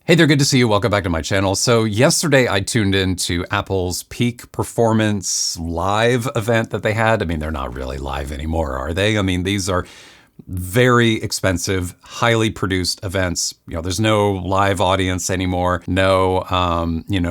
Hey there, good to see you. Welcome back to my channel. So yesterday I tuned into Apple's Peak Performance Live event that they had. I mean, they're not really live anymore, are they? I mean, these are very expensive, highly produced events. There's no live audience anymore. No,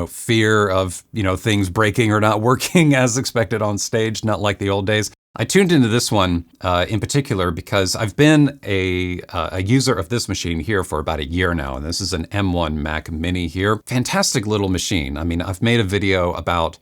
fear of, things breaking or not working as expected on stage, not like the old days. I tuned into this one in particular because I've been a user of this machine here for about a year now, and this is an M1 Mac Mini here. Fantastic little machine. I mean, I've made a video about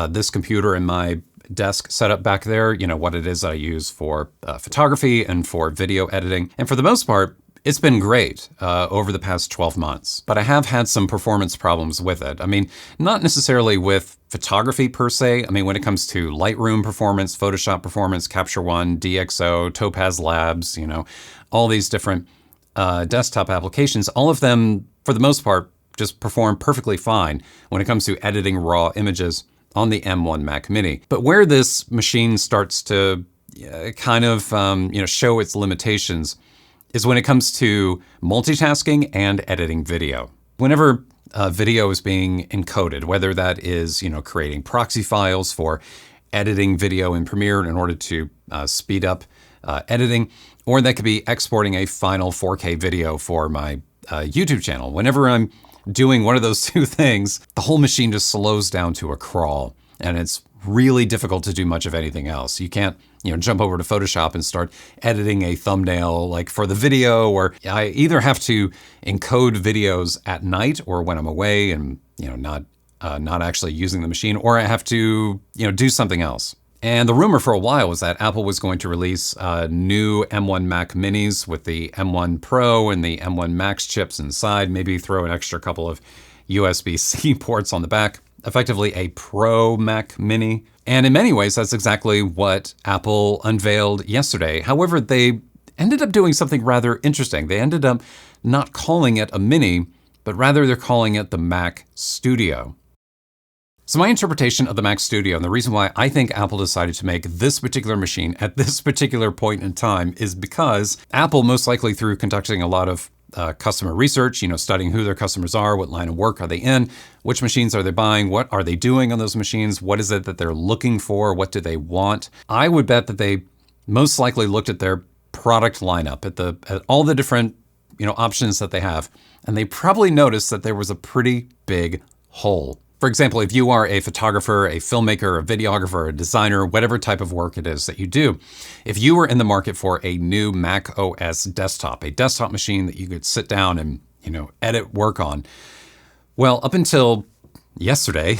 this computer and my desk setup back there, what it is I use for photography and for video editing. And for the most part, it's been great over the past 12 months, but I have had some performance problems with it. I mean, not necessarily with photography per se. I mean, when it comes to Lightroom performance, Photoshop performance, Capture One, DxO, Topaz Labs, all these different desktop applications, all of them, for the most part, just perform perfectly fine when it comes to editing raw images on the M1 Mac Mini. But where this machine starts to kind of show its limitations is when it comes to multitasking and editing video. Whenever video is being encoded, whether that is creating proxy files for editing video in Premiere in order to speed up editing, or that could be exporting a final 4K video for my YouTube channel. Whenever I'm doing one of those two things, the whole machine just slows down to a crawl, and it's really difficult to do much of anything else. You can't, jump over to Photoshop and start editing a thumbnail like for the video, or I either have to encode videos at night or when I'm away and, not actually using the machine, or I have to, do something else. And the rumor for a while was that Apple was going to release new M1 Mac Minis with the M1 Pro and the M1 Max chips inside, maybe throw an extra couple of USB-C ports on the back, effectively a Pro Mac Mini. And in many ways, that's exactly what Apple unveiled yesterday. However, they ended up doing something rather interesting. They ended up not calling it a Mini, but rather they're calling it the Mac Studio. So my interpretation of the Mac Studio, and the reason why I think Apple decided to make this particular machine at this particular point in time, is because Apple, most likely through conducting a lot of customer research, studying who their customers are, what line of work are they in, which machines are they buying, what are they doing on those machines, what is it that they're looking for, what do they want. I would bet that they most likely looked at their product lineup, at all the different options that they have, and they probably noticed that there was a pretty big hole. For example, if you are a photographer, a filmmaker, a videographer, a designer, whatever type of work it is that you do, if you were in the market for a new Mac OS desktop, a desktop machine that you could sit down and, edit work on, well, up until yesterday,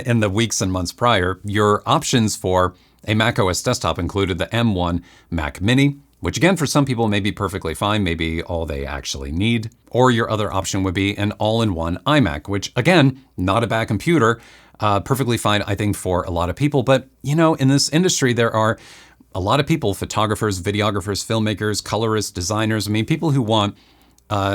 in the weeks and months prior, your options for a Mac OS desktop included the M1 Mac Mini, which again, for some people may be perfectly fine, maybe all they actually need. Or your other option would be an all-in-one iMac, which again, not a bad computer, perfectly fine, I think, for a lot of people. But, in this industry, there are a lot of people, photographers, videographers, filmmakers, colorists, designers, people who want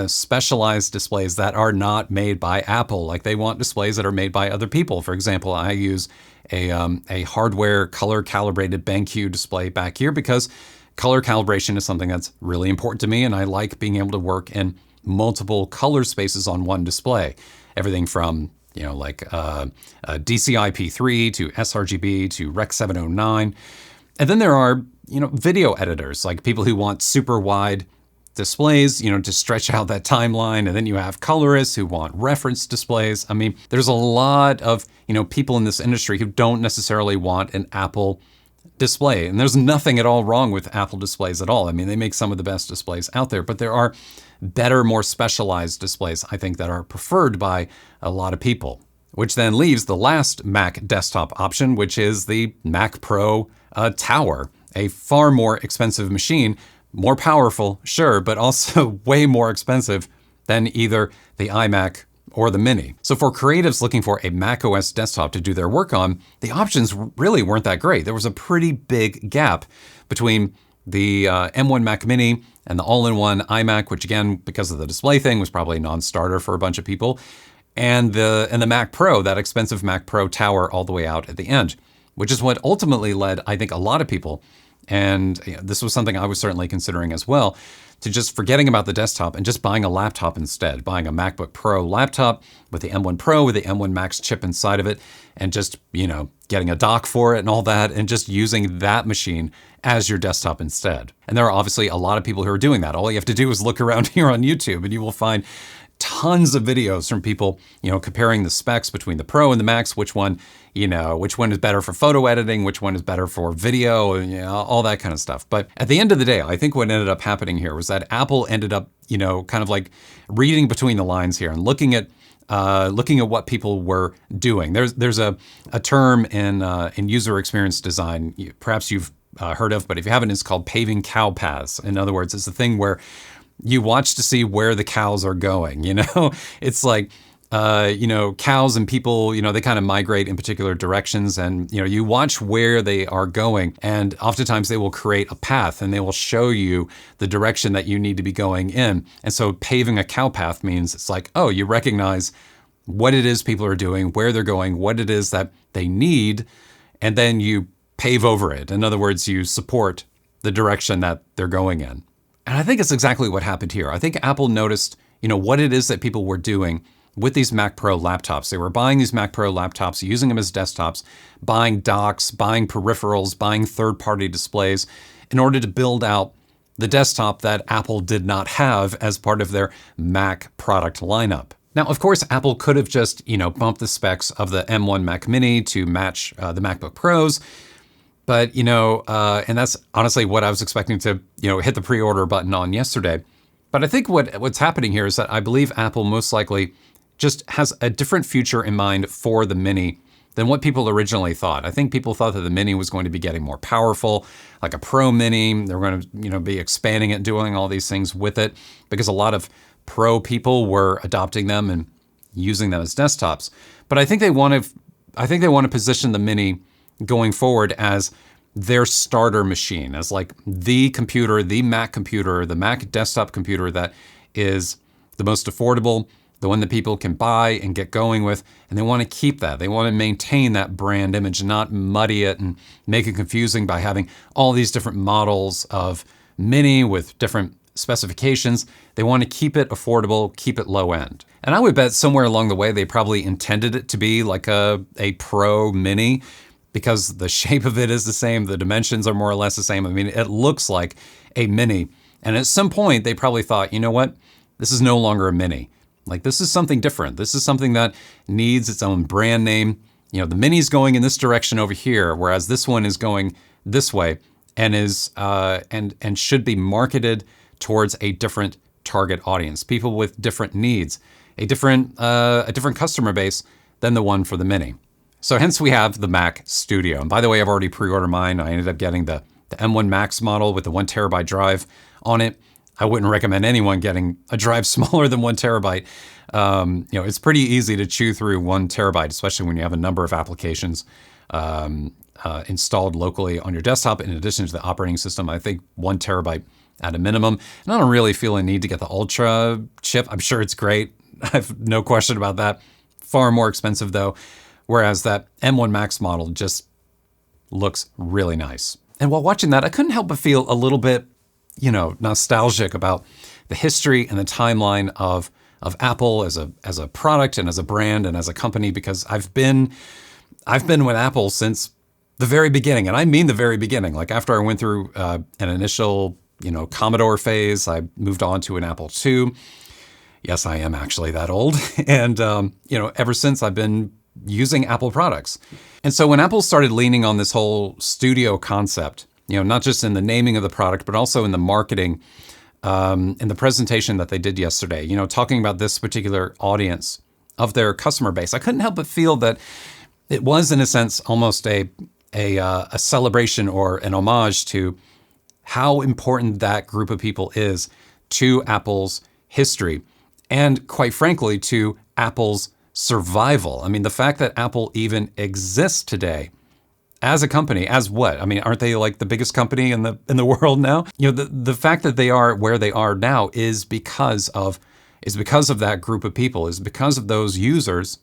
specialized displays that are not made by Apple. Like they want displays that are made by other people. For example, I use a hardware color calibrated BenQ display back here because color calibration is something that's really important to me, and I like being able to work in multiple color spaces on one display. Everything from, DCI-P3 to sRGB to Rec 709. And then there are, video editors, like people who want super wide displays, to stretch out that timeline. And then you have colorists who want reference displays. There's a lot of, people in this industry who don't necessarily want an Apple display. And there's nothing at all wrong with Apple displays at all. They make some of the best displays out there, but there are better, more specialized displays, I think, that are preferred by a lot of people. Which then leaves the last Mac desktop option, which is the Mac Pro Tower, a far more expensive machine, more powerful, sure, but also way more expensive than either the iMac or the Mini. So for creatives looking for a Mac OS desktop to do their work on, the options really weren't that great. There was a pretty big gap between the M1 Mac Mini and the all-in-one iMac, which again, because of the display thing, was probably a non-starter for a bunch of people, and the Mac Pro, that expensive Mac Pro Tower all the way out at the end, which is what ultimately led, I think, a lot of people And this was something I was certainly considering as well, to just forgetting about the desktop and just buying a laptop instead, buying a MacBook Pro laptop with the M1 Pro with the M1 Max chip inside of it, and just, getting a dock for it and all that, and just using that machine as your desktop instead. And there are obviously a lot of people who are doing that. All you have to do is look around here on YouTube and you will find tons of videos from people, comparing the specs between the Pro and the Max, which one is better for photo editing, which one is better for video, all that kind of stuff. But at the end of the day, I think what ended up happening here was that Apple ended up, kind of like reading between the lines here and looking at what people were doing. There's a term in user experience design, perhaps you've heard of, but if you haven't, it's called paving cow paths. In other words, it's the thing where you watch to see where the cows are going. It's like, cows and people, they kind of migrate in particular directions, and, you watch where they are going, and oftentimes they will create a path and they will show you the direction that you need to be going in. And so paving a cow path means it's like, oh, you recognize what it is people are doing, where they're going, what it is that they need, and then you pave over it. In other words, you support the direction that they're going in. And I think it's exactly what happened here. I think Apple noticed, what it is that people were doing with these Mac Pro laptops. They were buying these Mac Pro laptops, using them as desktops, buying docks, buying peripherals, buying third-party displays in order to build out the desktop that Apple did not have as part of their Mac product lineup. Now, of course, Apple could have just, bumped the specs of the M1 Mac Mini to match the MacBook Pros. But, and that's honestly what I was expecting to, hit the pre-order button on yesterday. But I think what's happening here is that I believe Apple most likely just has a different future in mind for the Mini than what people originally thought. I think people thought that the Mini was going to be getting more powerful, like a Pro Mini. They were going to, be expanding it, doing all these things with it, because a lot of Pro people were adopting them and using them as desktops. But I think they want to position the Mini going forward as their starter machine, as like the computer, the Mac computer, the Mac desktop computer that is the most affordable, the one that people can buy and get going with, and they want to keep that. They want to maintain that brand image, not muddy it and make it confusing by having all these different models of Mini with different specifications. They want to keep it affordable, keep it low end. And I would bet somewhere along the way, they probably intended it to be like a Pro Mini, because the shape of it is the same, the dimensions are more or less the same. I mean, it looks like a Mini. And at some point, they probably thought, you know what? This is no longer a Mini. Like, this is something different. This is something that needs its own brand name. The Mini's going in this direction over here, whereas this one is going this way, and is and should be marketed towards a different target audience, people with different needs, a different customer base than the one for the Mini. So hence we have the Mac Studio. And by the way, I've already pre-ordered mine. I ended up getting the M1 Max model with the 1 terabyte drive on it. I wouldn't recommend anyone getting a drive smaller than 1 terabyte. It's pretty easy to chew through 1 terabyte, especially when you have a number of applications installed locally on your desktop. In addition to the operating system, I think 1 terabyte at a minimum. And I don't really feel a need to get the Ultra chip. I'm sure it's great. I have no question about that. Far more expensive though. Whereas that M1 Max model just looks really nice. And while watching that, I couldn't help but feel a little bit, nostalgic about the history and the timeline of Apple as a product and as a brand and as a company, because I've been with Apple since the very beginning. And I mean the very beginning. Like, after I went through an initial, Commodore phase, I moved on to an Apple II. Yes, I am actually that old. And, ever since, I've been using Apple products. And so when Apple started leaning on this whole studio concept, not just in the naming of the product, but also in the marketing, in the presentation that they did yesterday, talking about this particular audience of their customer base, I couldn't help but feel that it was, in a sense, almost a celebration or an homage to how important that group of people is to Apple's history, and quite frankly, to Apple's survival. I mean, the fact that Apple even exists today as a company, as what? I mean, aren't they like the biggest company in the world now? The fact that they are where they are now is because of that group of people, is because of those users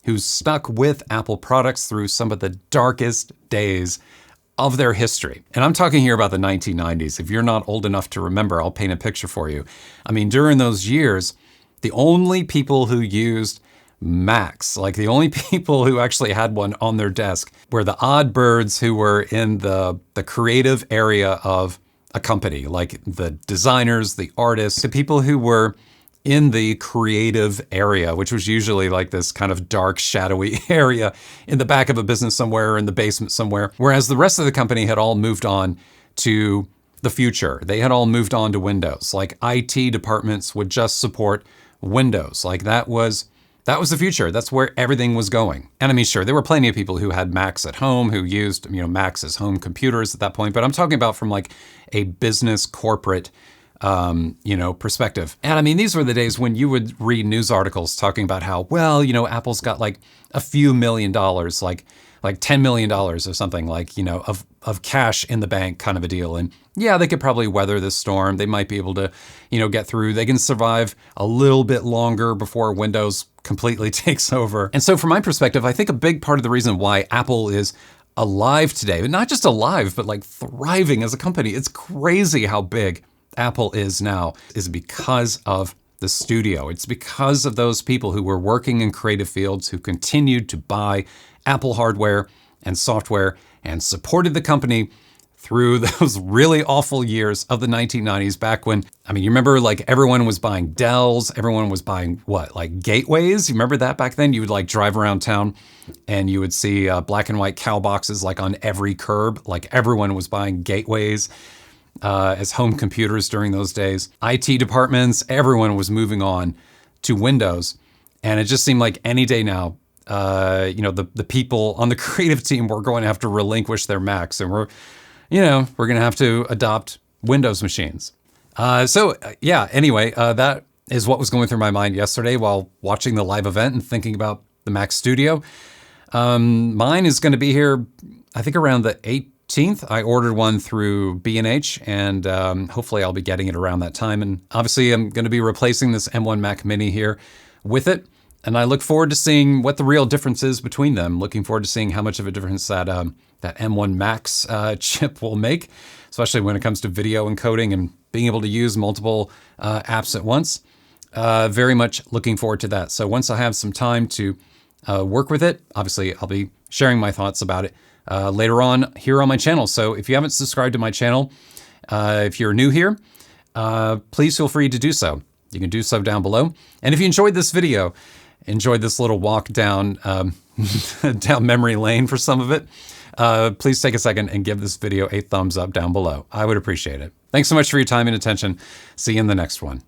who stuck with Apple products through some of the darkest days of their history. And I'm talking here about the 1990s. If you're not old enough to remember, I'll paint a picture for you. I mean, during those years, the only people who used Macs, like the only people who actually had one on their desk, were the odd birds who were in the creative area of a company, like the designers, the artists, the people who were in the creative area, which was usually like this kind of dark, shadowy area in the back of a business somewhere or in the basement somewhere. Whereas the rest of the company had all moved on to the future. They had all moved on to Windows. Like IT departments would just support Windows. Like that was the future. That's where everything was going. And I mean, sure, there were plenty of people who had Macs at home, who used, Macs as home computers at that point. But I'm talking about from like a business corporate perspective. And I mean, these were the days when you would read news articles talking about how, well, Apple's got like a few $1 million, like $10 million or something, like, of cash in the bank kind of a deal. And yeah, they could probably weather this storm. They might be able to, get through. They can survive a little bit longer before Windows completely takes over. And so from my perspective, I think a big part of the reason why Apple is alive today, but not just alive, but like thriving as a company, it's crazy how big Apple is now, is because of the studio. It's because of those people who were working in creative fields who continued to buy Apple hardware and software and supported the company through those really awful years of the 1990s, back when, you remember like everyone was buying Dells, everyone was buying like gateways? You remember that back then? You would like drive around town and you would see black and white cow boxes like on every curb, like everyone was buying gateways as home computers during those days. IT departments, everyone was moving on to Windows. And it just seemed like any day now, the people on the creative team were going to have to relinquish their Macs, and we're going to have to adopt Windows machines. Anyway, that is what was going through my mind yesterday while watching the live event and thinking about the Mac Studio. Mine is going to be here, I think, around the 18th. I ordered one through B&H, and hopefully I'll be getting it around that time. And obviously I'm going to be replacing this M1 Mac Mini here with it. And I look forward to seeing what the real difference is between them. Looking forward to seeing how much of a difference that M1 Max chip will make, especially when it comes to video encoding and being able to use multiple apps at once. Very much looking forward to that. So once I have some time to work with it, obviously I'll be sharing my thoughts about it later on here on my channel. So if you haven't subscribed to my channel, if you're new here, please feel free to do so. You can do so down below. And if you enjoyed this video, enjoyed this little walk down down memory lane for some of it, please take a second and give this video a thumbs up down below. I would appreciate it. Thanks so much for your time and attention. See you in the next one.